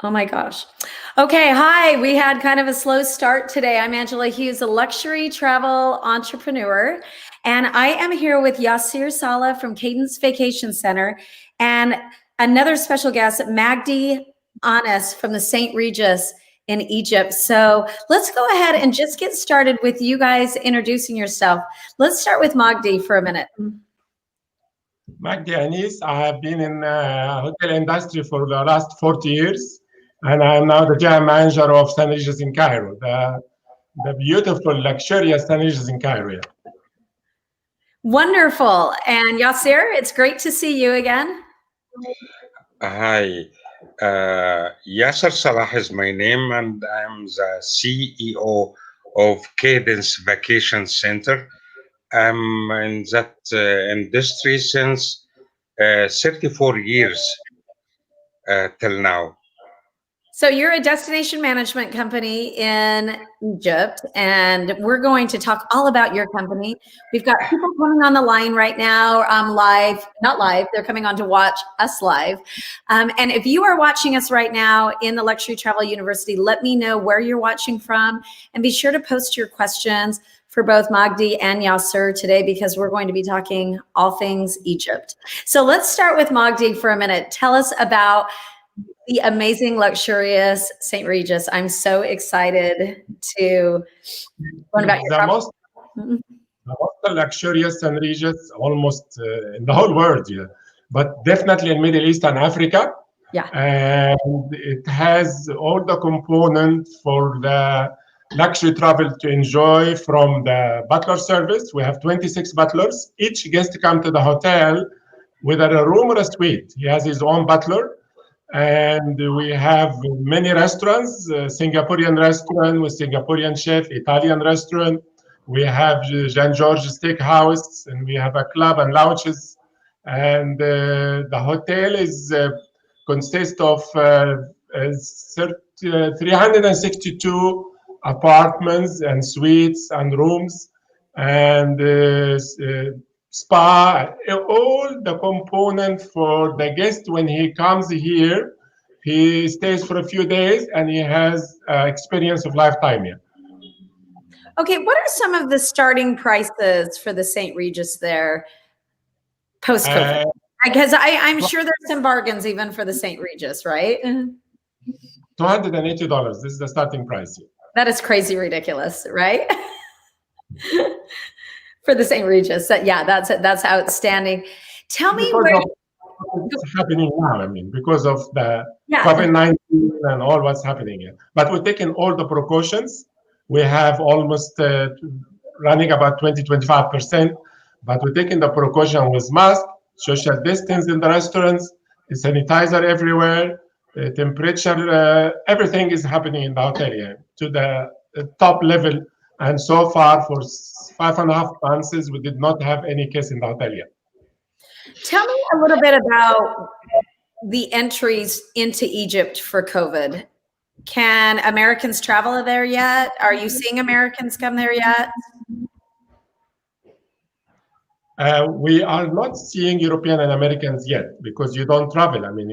Oh my gosh. Okay, hi. We had kind of a slow start today. I'm Angela Hughes, a luxury travel entrepreneur, and I am here with Yasser Salah from Cadence Vacations Center and another special guest, Magdy Anis from the St. Regis in Egypt. So let's go ahead and just get started with you guys introducing yourself. Let's start with Magdy for a minute. Magdy Anis. I have been in hotel industry for the last 40 years, and I am now the general manager of St. Regis in Cairo, the beautiful, luxurious St. Regis in Cairo. Wonderful. And Yasser, it's great to see you again. Hi, Yasser Salah is my name, and I'm the CEO of Cadence Vacations Center. I'm in that industry since 34 years till now. So you're a destination management company in Egypt, and we're going to talk all about your company. We've got people coming on the line right now, live, not live, they're coming on to watch us live. And if you are watching us right now in the Luxury Travel University, let me know where you're watching from, and be sure to post your questions for both Magdy and Yasser today, because we're going to be talking all things Egypt. So let's start with Magdy for a minute. Tell us about the amazing, luxurious St. Regis. I'm so excited to learn about your most luxurious St. Regis almost in the whole world, yeah. But definitely in Middle East and Africa. Yeah. And it has all the components for the luxury travel to enjoy, from the butler service. We have 26 butlers. Each guest comes to the hotel with a room or a suite. He has his own butler. And we have many restaurants, Singaporean restaurant with Singaporean chef, Italian restaurant. We have Jean George Steakhouse, and we have a club and lounges. And the hotel is consists of 362 apartments and suites and rooms and spa, all the component for the guest. When he comes here, he stays for a few days and he has experience of lifetime here. Okay, what are some of the starting prices for the St. Regis there post-COVID? Because I'm sure there's some bargains even for the St. Regis, right? $280. This is the starting price here. That is crazy ridiculous, right? For the St. Regis. Yeah, that's outstanding. Tell me what's happening now. I mean, because of the COVID-19 and all what's happening here. But we're taking all the precautions. We have almost running about 20-25%, but we're taking the precaution with mask, social distance in the restaurants, sanitizer everywhere, temperature, everything is happening in the hotel here to the top level. And so far, for 5.5 months, we did not have any case in the hotel yet. Tell me a little bit about the entries into Egypt for COVID. Can Americans travel there yet? Are you seeing Americans come there yet? We are not seeing European and Americans yet because you don't travel. I mean,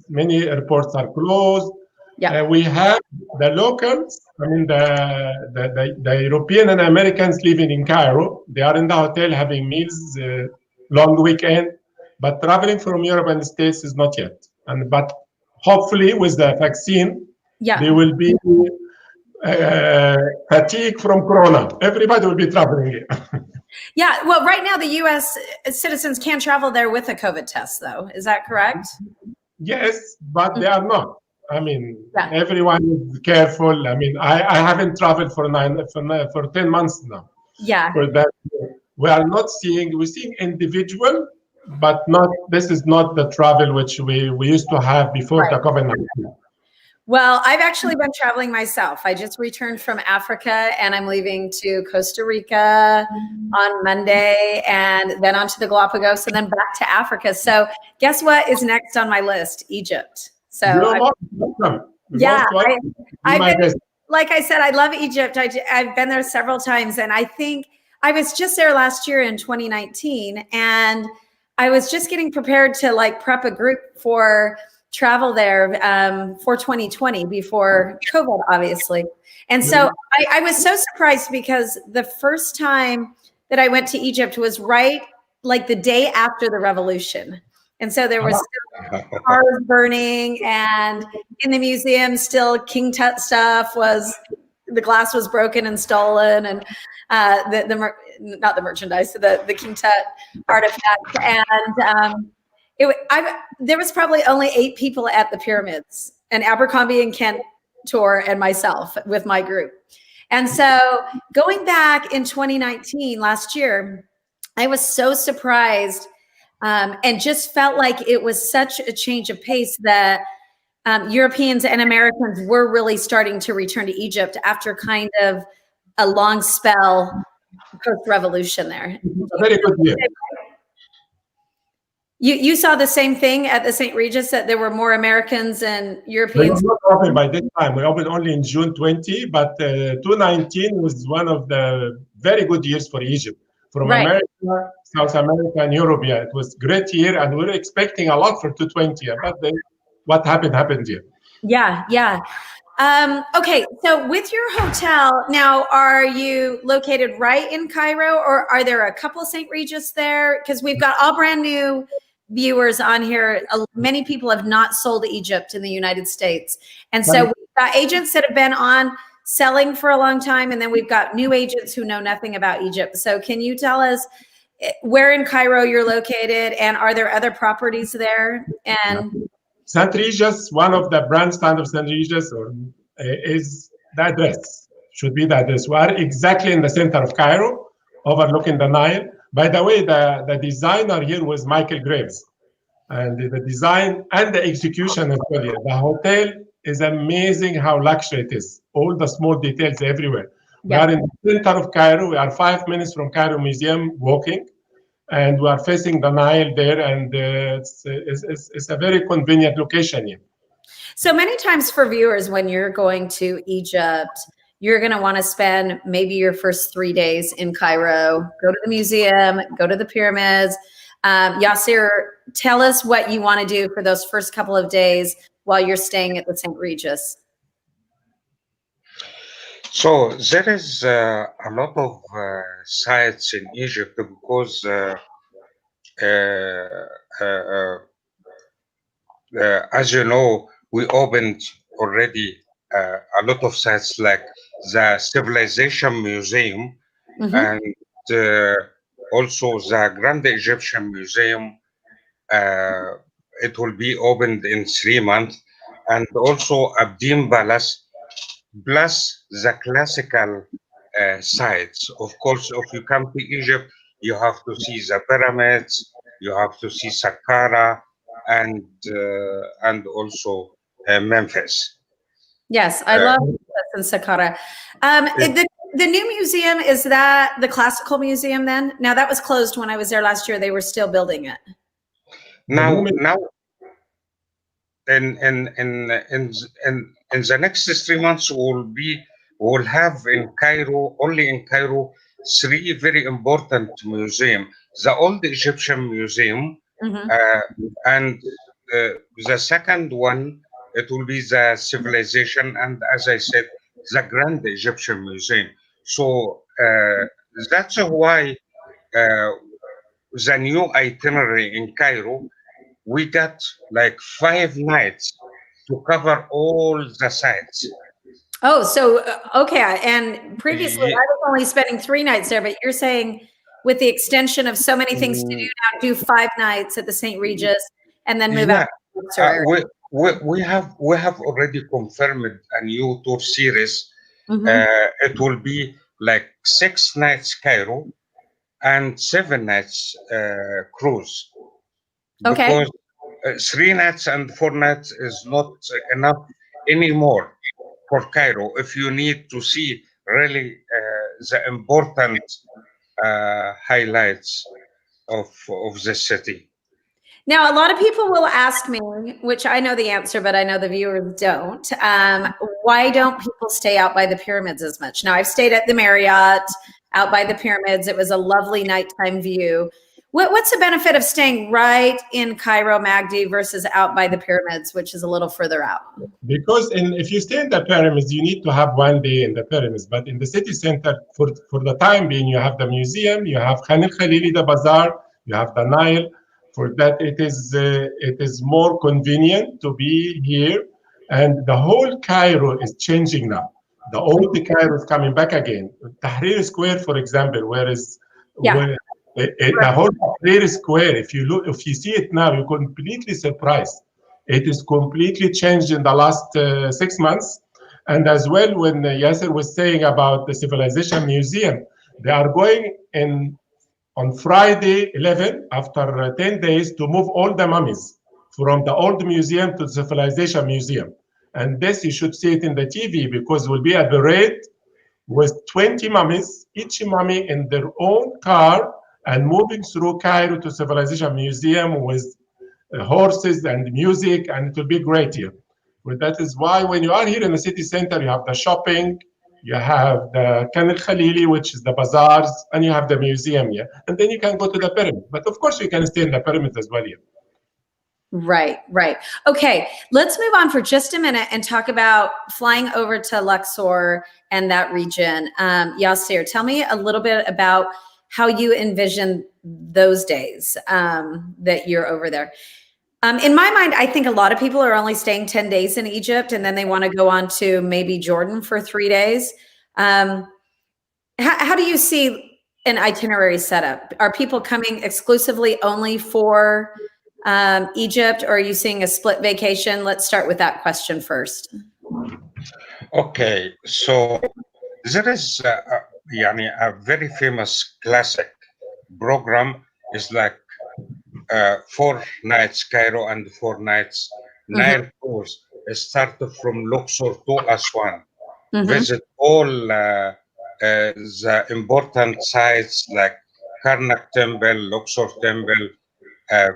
many airports are closed. Yeah. We have the locals. I mean, the European and Americans living in Cairo. They are in the hotel having meals, long weekend. But traveling from Europe and the States is not yet. But hopefully, with the vaccine, they will be fatigue from Corona. Everybody will be traveling here. Yeah, well, right now the U.S. citizens can travel there with a COVID test, though. Is that correct? Yes, but they are not. I mean, everyone is careful. I mean, I haven't traveled for 10 months now. Yeah. For that, we are not seeing. We're seeing individual, but not. This is not the travel which we used to have before the COVID-19. Well, I've actually been traveling myself. I just returned from Africa, and I'm leaving to Costa Rica on Monday, and then on to the Galapagos, and then back to Africa. So guess what is next on my list? Egypt. So I've been, like I said, I love Egypt. I've been there several times, and I think I was just there last year in 2019, and I was just getting prepared to like prep a group for travel there for 2020 before COVID, obviously. And so I was so surprised because the first time that I went to Egypt was right like the day after the revolution. And so there was still cars burning, and in the museum still King Tut stuff was, the glass was broken and stolen, and not the merchandise, the King Tut artifacts. And there was probably only 8 people at the pyramids, and Abercrombie and Kent tour and myself with my group. And so going back in 2019, last year, I was so surprised and just felt like it was such a change of pace that Europeans and Americans were really starting to return to Egypt after kind of a long spell post-revolution there. Very good year. You saw the same thing at the St. Regis, that there were more Americans and Europeans? We were not open by this time. We opened only in June 20, but 2019 was one of the very good years for Egypt. From America, South America, and Europe, yeah, it was a great year, and we were expecting a lot for 2020. But then what happened here. Yeah. Okay, so with your hotel now, are you located right in Cairo, or are there a couple St. Regis there? Because we've got all brand new viewers on here. Many people have not sold Egypt in the United States. And so we've got agents that have been on selling for a long time, and then we've got new agents who know nothing about Egypt. So can you tell us where in Cairo you're located, and are there other properties there? And St. Regis, one of the brand stands of St. Regis is the address, should be the address. We are exactly in the center of Cairo, overlooking the Nile. By the way, the designer here was Michael Graves. And the design and the execution as well. The hotel is amazing how luxury it is. All the small details everywhere. We are in the center of Cairo. We are 5 minutes from Cairo Museum walking. And we are facing the Nile there, and it's a very convenient location here. So many times for viewers, when you're going to Egypt, you're going to want to spend maybe your first 3 days in Cairo, go to the museum, go to the pyramids. Yasser, tell us what you want to do for those first couple of days while you're staying at the St. Regis. So there is a lot of sites in Egypt because as you know, we opened already a lot of sites like the Civilization Museum and also the Grand Egyptian Museum. It will be opened in 3 months, and also Abdin Palace, plus the classical sites. Of course, if you come to Egypt, you have to see the pyramids, you have to see Saqqara, and also Memphis. Yes, I love Memphis and Saqqara. The new museum, is that the classical museum then? Now that was closed when I was there last year. They were still building it. Now in the next 3 months we'll have in Cairo, only in Cairo, 3 very important museums. The Old Egyptian Museum, and the second one, it will be the Civilization, and as I said, the Grand Egyptian Museum. So that's why the new itinerary in Cairo, we got like 5 nights to cover all the sites. Oh, so, okay. And previously I was only spending 3 nights there, but you're saying with the extension of so many things to do now, do 5 nights at the St. Regis and then move out. We have already confirmed a new tour series. It will be like 6 nights Cairo and 7 nights cruise. Okay. Because 3 nights and 4 nights is not enough anymore for Cairo. If you need to see really the important highlights of the city. Now, a lot of people will ask me, which I know the answer, but I know the viewers don't. Why don't people stay out by the pyramids as much? Now, I've stayed at the Marriott out by the pyramids. It was a lovely nighttime view. What's the benefit of staying right in Cairo, Magdy, versus out by the pyramids, which is a little further out? Because if you stay in the pyramids, you need to have one day in the pyramids. But in the city center, for the time being, you have the museum, you have Khan al-Khalili, the bazaar, you have the Nile. For that, it is more convenient to be here. And the whole Cairo is changing now. The old Cairo is coming back again. Tahrir Square, for example, where the whole Tahrir Square, if you see it now, you're completely surprised. It is completely changed in the last 6 months. And as well, when Yasser was saying about the Civilization Museum, they are going in on Friday 11, after 10 days, to move all the mummies from the old museum to the Civilization Museum. And this, you should see it in the TV, because it will be a parade with 20 mummies, each mummy in their own car, and moving through Cairo to Civilization Museum with horses and music, and it will be great here. But that is why when you are here in the city center, you have the shopping, you have the Khan al-Khalili, which is the bazaars, and you have the museum here. And then you can go to the pyramid. But of course, you can stay in the pyramid as well here. Right. Okay, let's move on for just a minute and talk about flying over to Luxor and that region. Yasser, tell me a little bit about how you envision those days that you're over there. In my mind, I think a lot of people are only staying 10 days in Egypt, and then they want to go on to maybe Jordan for 3 days. How do you see an itinerary setup? Are people coming exclusively only for Egypt, or are you seeing a split vacation? Let's start with that question first. Okay, so there is a very famous classic program is like 4 nights Cairo and 4 nights Nile cruise. Start from Luxor to Aswan. Visit all the important sites like Karnak Temple, Luxor Temple,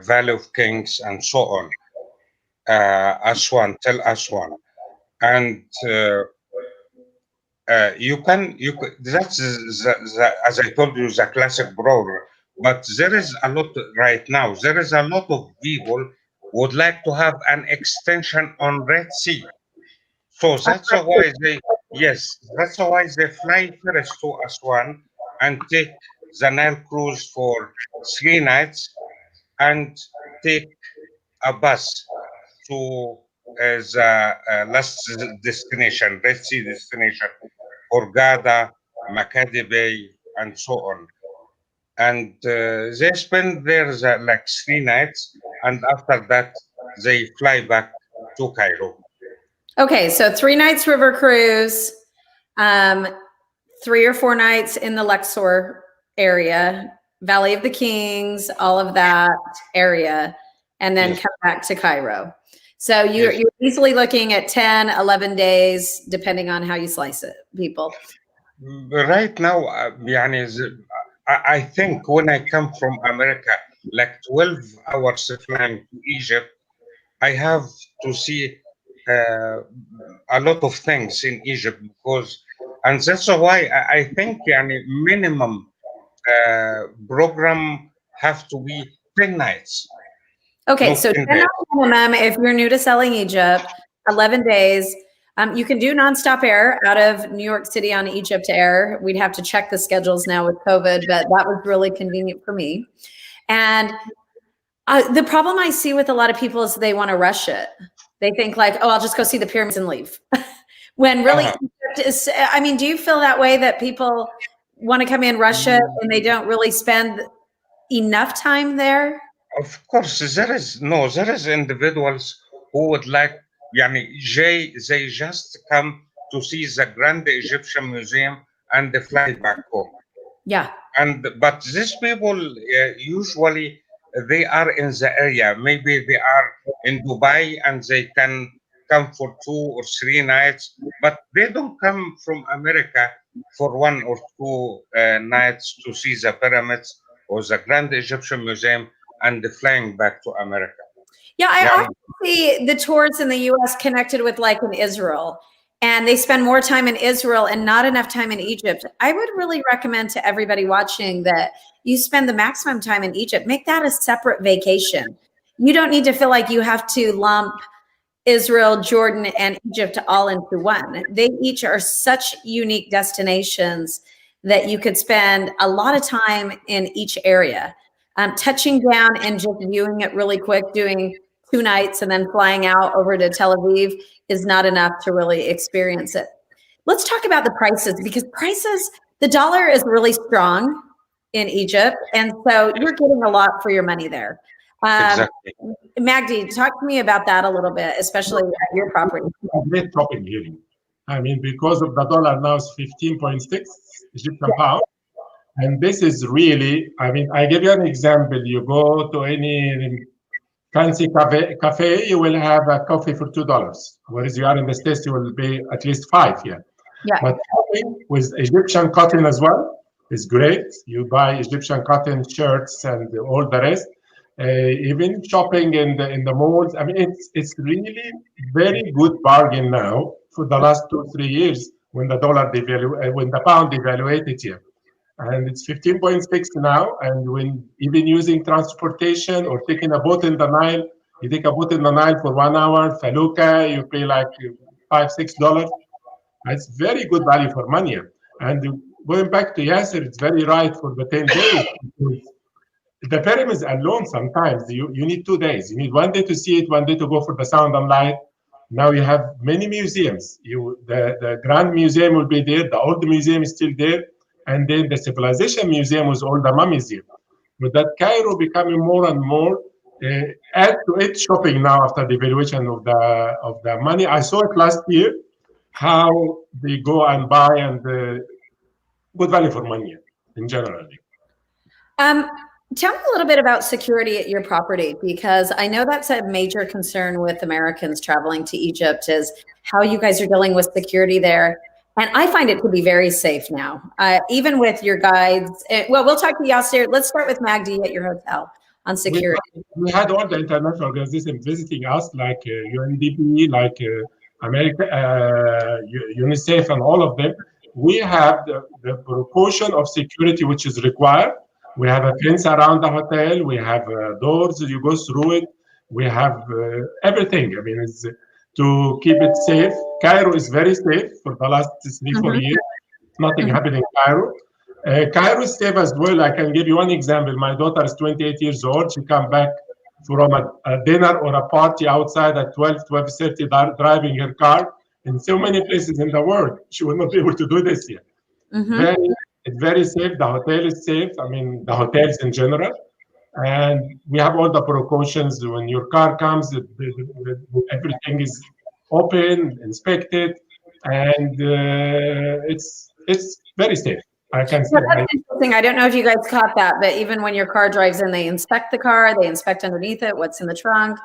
Valley of Kings, and so on. Aswan, Tel Aswan, and you can that's as I told you, the classic program. But there is a lot right now. There is a lot of people would like to have an extension on Red Sea. So that's why they fly first to Aswan and take the Nile cruise for 3 nights and take a bus to the last destination, Red Sea destination, Hurghada, Makati Bay, and so on. And they spend there like 3 nights, and after that, they fly back to Cairo. Okay, so 3 nights river cruise, 3 or 4 nights in the Luxor area, Valley of the Kings, all of that area, and then come back to Cairo. So you're easily looking at 10, 11 days, depending on how you slice it, people. Right now, I think when I come from America, like 12 hours flying to Egypt, I have to see a lot of things in Egypt, and that's why I think minimum program have to be 10 nights. Okay, so 10 nights minimum if you're new to selling Egypt, 11 days. You can do nonstop air out of New York City on Egypt Air. We'd have to check the schedules now with COVID, but that was really convenient for me. And the problem I see with a lot of people is they want to rush it. They think like, oh, I'll just go see the pyramids and leave. When really, Egypt is, I mean, do you feel that way, that people want to come in, rush it, and they don't really spend enough time there? Of course, there is individuals who would like, they just come to see the Grand Egyptian Museum and they fly back home. Yeah. But these people usually they are in the area. Maybe they are in Dubai and they can come for 2 or 3 nights, but they don't come from America for 1 or 2 nights to see the pyramids or the Grand Egyptian Museum and flying back to America. Yeah, I often see the tours in the U.S. connected with like in Israel. and they spend more time in Israel and not enough time in Egypt. I would really recommend to everybody watching that you spend the maximum time in Egypt. Make that a separate vacation. You don't need to feel like you have to lump Israel, Jordan, and Egypt all into one. They each are such unique destinations that you could spend a lot of time in each area. Touching down and just viewing it really quick, doing 2 nights and then flying out over to Tel Aviv is not enough to really experience it. Let's talk about the prices, because the dollar is really strong in Egypt. And so you're getting a lot for your money there. Exactly. Magdy, talk to me about that a little bit, especially at your property. Great topic here. I mean, because of the dollar now is 15.6 Egyptian pound. And this is really, I mean, I give you an example. You go to any fancy cafe, you will have a coffee for $2. Whereas you are in the States, you will pay at least 5 here. Yeah. But shopping with Egyptian cotton as well is great. You buy Egyptian cotton shirts and all the rest. Even shopping in the malls. I mean, it's really very good bargain now for the last 2-3 years when the when the pound devaluated here. And it's 15.6 now. And when even using transportation or taking a boat in the Nile, you take a boat in the Nile for 1 hour, Felucca, you pay like $5-6. It's very good value for money. And going back to Yasser, it's very right for the 10 days. The pyramids alone, sometimes you need 2 days. You need 1 day to see it, 1 day to go for the sound and light. Now you have many museums. The Grand Museum will be there. The Old Museum is still there. And then the Civilization Museum with all the mummies here. But that Cairo becoming more and more, add to it shopping now after the devaluation of the money. I saw it last year, how they go and buy and good value for money in general. Tell me a little bit about security at your property, because I know that's a major concern with Americans traveling to Egypt, is how you guys are dealing with security there. And I find it to be very safe now, even with your guides. Well, we'll talk to Yasser. Let's start with Magdy at your hotel on security. We had all the international organizations visiting us, like UNDP, like America, UNICEF, and all of them. We have the proportion of security which is required. We have a fence around the hotel. We have doors. You go through it. We have everything. I mean, it's to keep it safe. Cairo is very safe for the last 3-4 years. Nothing happened in Cairo. Cairo is safe as well. I can give you one example. My daughter is 28 years old. She come back from a dinner or a party outside at 12:30, driving her car in so many places in the world. She will not be able to do this here. It's very safe. The hotel is safe. I mean, the hotels in general. And we have all the precautions. When your car comes, everything is open, inspected, and it's very safe. I can say. That's interesting. I don't know if you guys caught that, but even when your car drives in, they inspect the car, they inspect underneath it, what's in the trunk.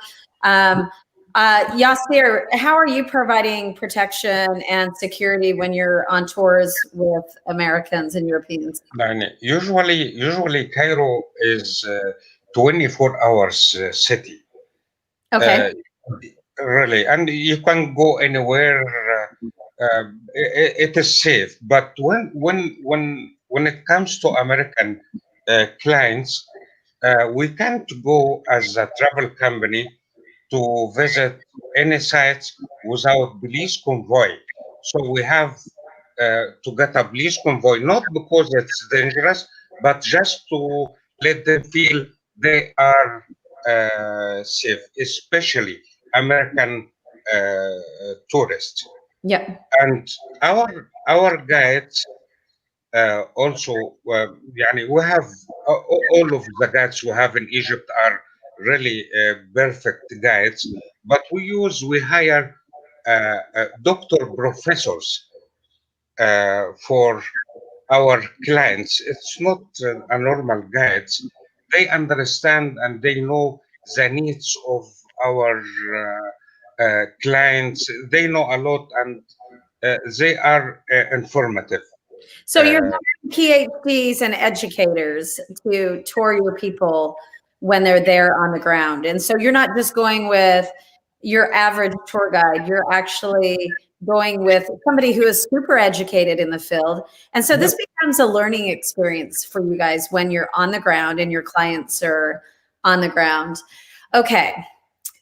Yasser, how are you providing protection and security when you're on tours with Americans and Europeans? Usually Cairo is 24 hours city. Okay. Really, and you can go anywhere. It is safe. But when it comes to American clients, we can't go as a travel company to visit any sites without police convoy. So we have to get a police convoy, not because it's dangerous, but just to let them feel they are safe, especially American tourists. Yeah. And our guides also, we have all of the guides we have in Egypt are really perfect guides, but we hire doctor professors for our clients. It's not a normal guides. They understand and they know the needs of our clients. They know a lot, and they are informative. So you're PhDs and educators to tour your people when they're there on the ground. And so you're not just going with your average tour guide. You're actually going with somebody who is super educated in the field. And so this becomes a learning experience for you guys when you're on the ground and your clients are on the ground. Okay,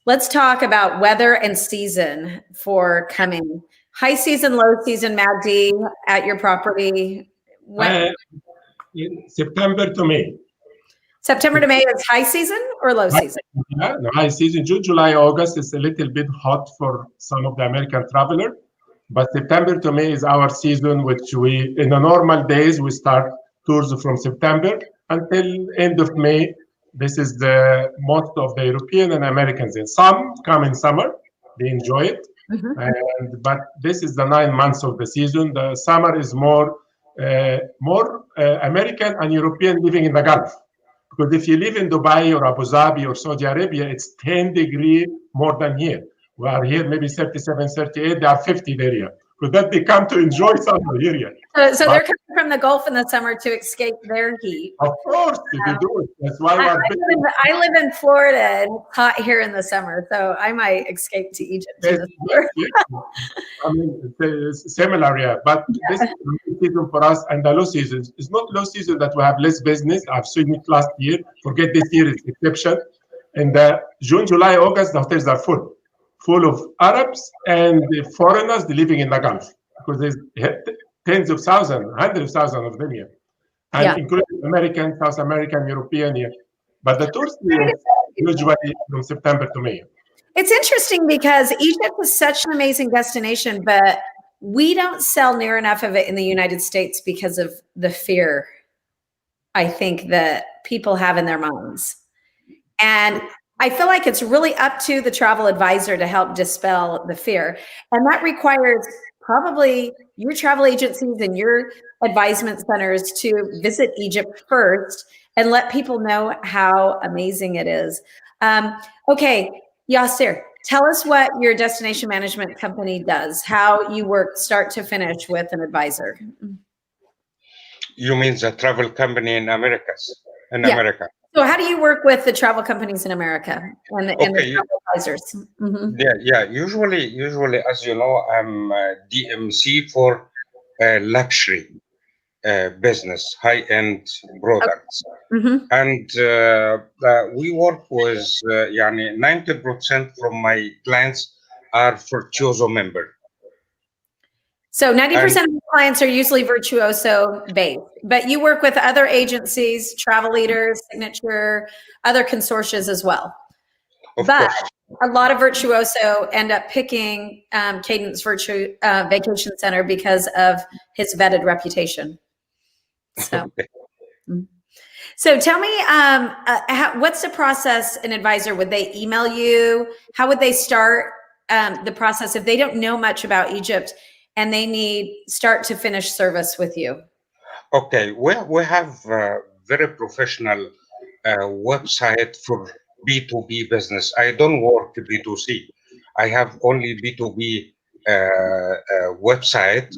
let's talk about weather and season for coming. High season, low season, Magdy, at your property. In September to May. September to May is high season or low season? Yeah, the high season. June, July, August is a little bit hot for some of the American traveler, but September to May is our season, which we, in the normal days, we start tours from September until end of May. This is the most of the European and Americans. And some come in summer, they enjoy it. But this is the 9 months of the season. The summer is more American and European living in the Gulf. Because if you live in Dubai or Abu Dhabi or Saudi Arabia, it's 10 degrees more than here. We are here maybe 37, 38, they are 50 there. Yeah. Because that they come to enjoy summer here. Yeah. So they're coming from the Gulf in the summer to escape their heat. Of course, they do it. That's why I live in Florida and it's hot here in the summer, so I might escape to Egypt in the summer. I mean, it's similar, yeah. But this is the season for us, and the low season. It's not low season that we have less business. I've seen it last year. Forget this year, it's exception. In the June, July, August, the hotels are full of Arabs and the foreigners living in the Gulf. Because there's tens of thousands, hundreds of thousands of them here. And including American, South American, European here. But the tourists usually from September to May. It's interesting because Egypt is such an amazing destination, but we don't sell near enough of it in the United States because of the fear, I think, that people have in their minds. And I feel like it's really up to the travel advisor to help dispel the fear. And that requires probably your travel agencies and your advisement centers to visit Egypt first and let people know how amazing it is. Okay, Yasser, tell us what your destination management company does, how you work start to finish with an advisor. You mean the travel company in America? America. So how do you work with the travel companies in America and the travel advisors? Yeah. Usually, as you know, I'm DMC for luxury business, high-end products. And we work with 90% from my clients are Virtuoso member. So 90% of the clients are usually Virtuoso based, but you work with other agencies, Travel Leaders, Signature, other consortia as well. But a lot of Virtuoso end up picking Cadence Vacation Center because of his vetted reputation. So tell me, what's the process an advisor? Would they email you? How would they start the process if they don't know much about Egypt and they need start to finish service with you? Okay, we have a very professional website for B2B business. I don't work B2C. I have only B2B website.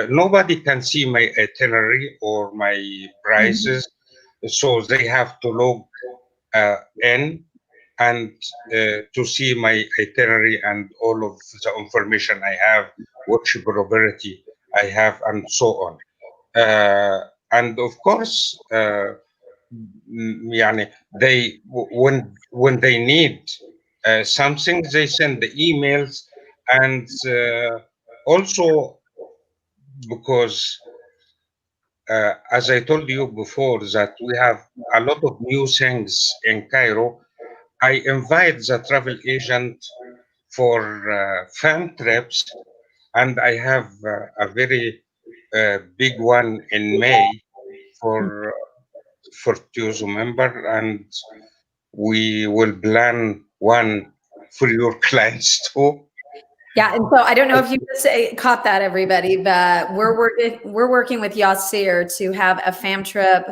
Nobody can see my itinerary or my prices, so they have to log in and to see my itinerary and all of the information I have, which property I have, and so on. And of course, they when they need something, they send the emails, and also because as I told you before that we have a lot of new things in Cairo, I invite the travel agent for fan trips, and I have a very big one in May for Virtuoso member, and we will plan one for your clients too. Yeah, and so I don't know if you caught that, everybody, but we're working with Yasser to have a fam trip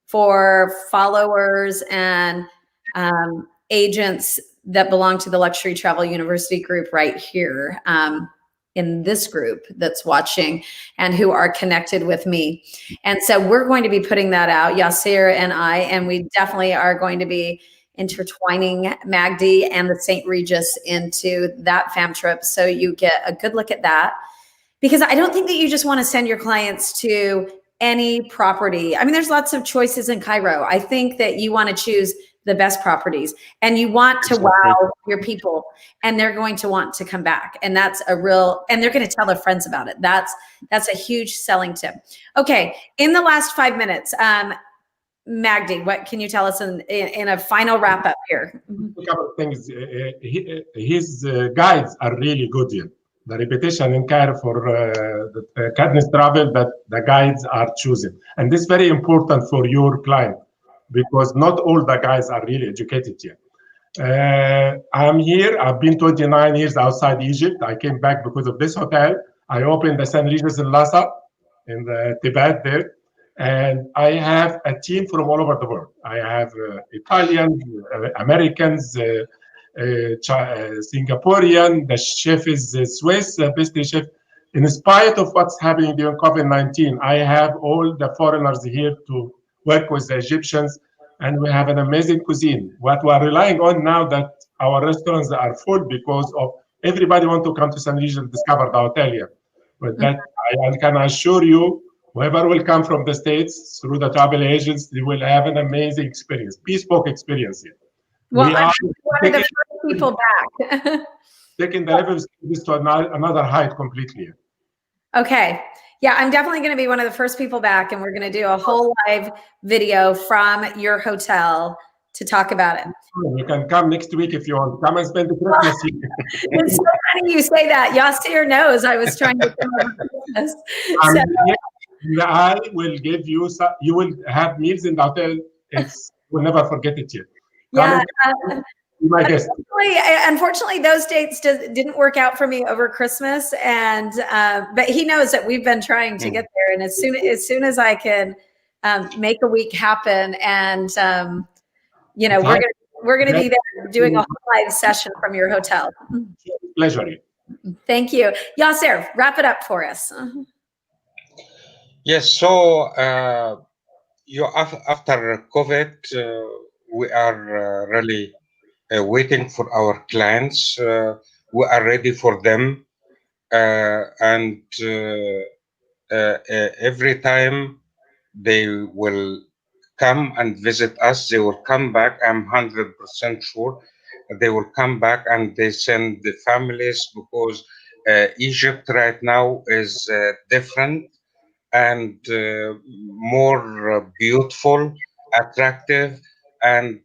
for followers and agents that belong to the Luxury Travel University group right here in this group that's watching and who are connected with me. And so we're going to be putting that out, Yasser and I, and we definitely are going to be intertwining Magdy and the St. Regis into that fam trip, so you get a good look at that. Because I don't think that you just want to send your clients to any property. I mean, there's lots of choices in Cairo. I think that you want to choose the best properties, and you want to wow your people, and they're going to want to come back. And that's a real, and they're going to tell their friends about it. That's a huge selling tip. Okay. In the last 5 minutes, Magdy, what can you tell us in a final wrap up here? A couple of things. His guides are really good here. The reputation in Cairo for the Cadence Travel, that the guides are chosen. And this is very important for your client, because not all the guys are really educated yet. I'm here. I've been 29 years outside Egypt. I came back because of this hotel. I opened the St. Regis in Lhasa, in the Tibet there. And I have a team from all over the world. I have Italians, Americans, Singaporean. The chef is Swiss, pastry chef. In spite of what's happening during COVID-19, I have all the foreigners here to work with the Egyptians, and we have an amazing cuisine. What we are relying on now, that our restaurants are full because of everybody want to come to St. Regis and discover the hotel here. But that I can assure you, whoever will come from the States through the travel agents, they will have an amazing experience, bespoke experience here. Well, we are one of the first people back. Taking the level of service to another height completely. Okay. Yeah, I'm definitely going to be one of the first people back, and we're going to do a whole live video from your hotel to talk about it. You can come next week if you want. Come and spend the Christmas here. It's so funny you say that. Yasser knows I was trying to come over Christmas. I will give you, you will have meals in the hotel. We'll never forget it yet. Yeah. My guest. Unfortunately, those dates didn't work out for me over Christmas, and but he knows that we've been trying to get there. And as soon as I can make a week happen, and we're gonna be there doing a whole live session from your hotel. Pleasure. Thank you, Yasser. Wrap it up for us. Yes. So after COVID, we are really waiting for our clients. We are ready for them, and every time they will come and visit us, they will come back. I'm 100% sure they will come back, and they send the families, because Egypt right now is different and more beautiful, attractive, and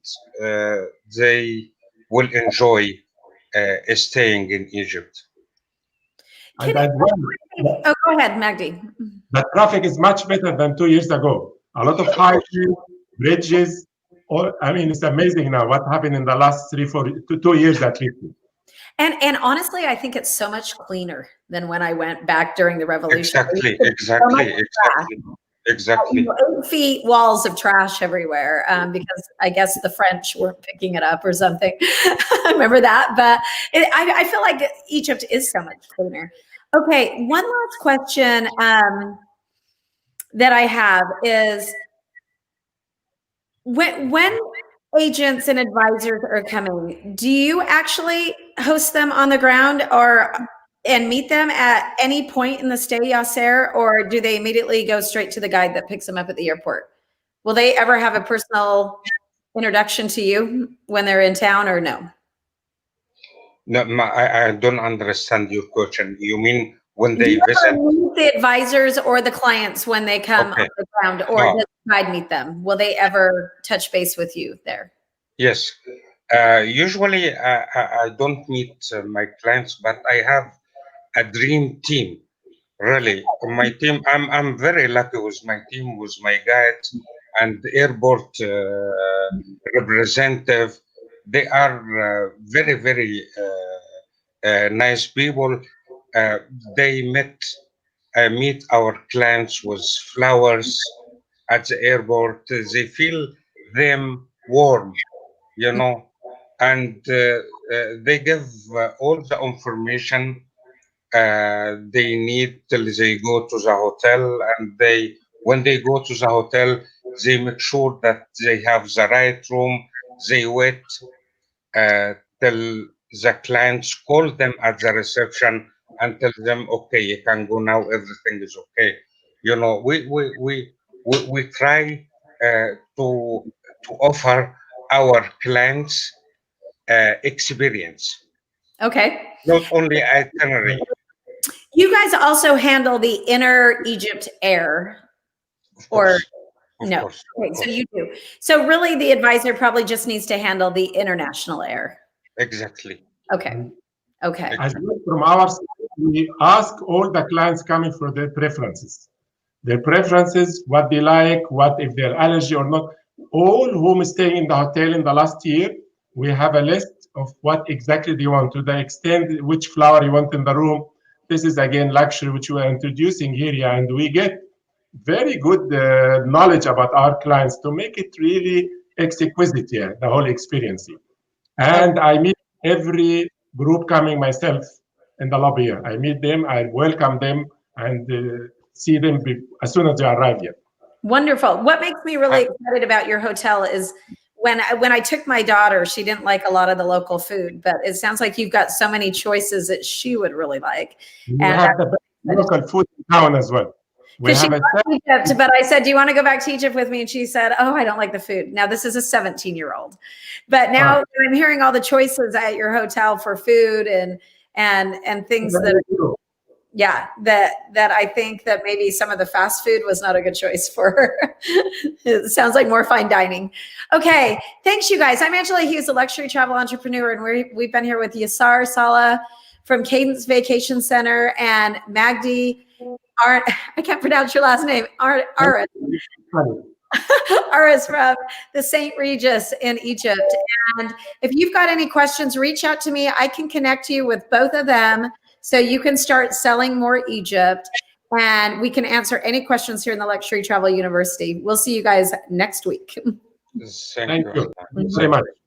they will enjoy staying in Egypt. Oh, go ahead, Magdy. The traffic is much better than 2 years ago. A lot of highways, bridges. It's amazing now what happened in the last 2 years at least. And honestly, I think it's so much cleaner than when I went back during the revolution. Exactly. 8 feet walls of trash everywhere, because I guess the French weren't picking it up or something. I remember that, but I feel like Egypt is so much cleaner. Okay, one last question that I have is, when agents and advisors are coming, do you actually host them on the ground and meet them at any point in the stay, Yasser, or do they immediately go straight to the guide that picks them up at the airport? Will they ever have a personal introduction to you when they're in town, or no? No, I don't understand your question. You mean when they visit? Meet the advisors or the clients when they come on the ground, or does the guide meet them? Will they ever touch base with you there? Yes. Usually, I don't meet my clients, but I have a dream team. Really, my team. I'm very lucky with my team, with my guides and the airport representative. They are very, very nice people. They meet our clients with flowers at the airport. They feel them warm, and they give all the information they need till they go to the hotel. And when they go to the hotel, they make sure that they have the right room, they wait till the clients call them at the reception and tell them, okay, you can go now, everything is okay. You know, we try to offer our clients experience, Okay. not only itinerary. You guys also handle the inner Egypt air, Of or course, of no? course, Okay, of so course. you do. So really, the advisor probably just needs to handle the international air. Exactly. Okay. Okay. As well, from our side, we ask all the clients coming for their preferences. Their preferences, what they like, what if they're allergy or not. All whom staying in the hotel in the last year, we have a list of what exactly they want, to the extent which flower you want in the room. This is again luxury which we are introducing here, yeah, and we get very good knowledge about our clients to make it really exquisite, yeah, the whole experience. And I meet every group coming myself in the lobby here. I meet them, I welcome them, and see them as soon as they arrive here. Wonderful. What makes me really excited about your hotel is when I took my daughter, she didn't like a lot of the local food, but it sounds like you've got so many choices that she would really like. We And have the best local food in town as well. We because she have loves Egypt, but I said, "Do you want to go back to Egypt with me?" And she said, "Oh, I don't like the food." Now this is a 17-year-old, but now Wow. I'm hearing all the choices at your hotel for food and things that, yeah, that I think that maybe some of the fast food was not a good choice for her. It sounds like more fine dining. Okay, thanks, you guys. I'm Angela Hughes, a luxury travel entrepreneur, and we've been here with Yasser Salah from Cadence Vacations Center and Magdy. I can't pronounce your last name. Aris. Aris from the St. Regis in Egypt. And if you've got any questions, reach out to me. I can connect you with both of them so you can start selling more Egypt. And we can answer any questions here in the Luxury Travel University. We'll see you guys next week. Thank you. Thank you very much.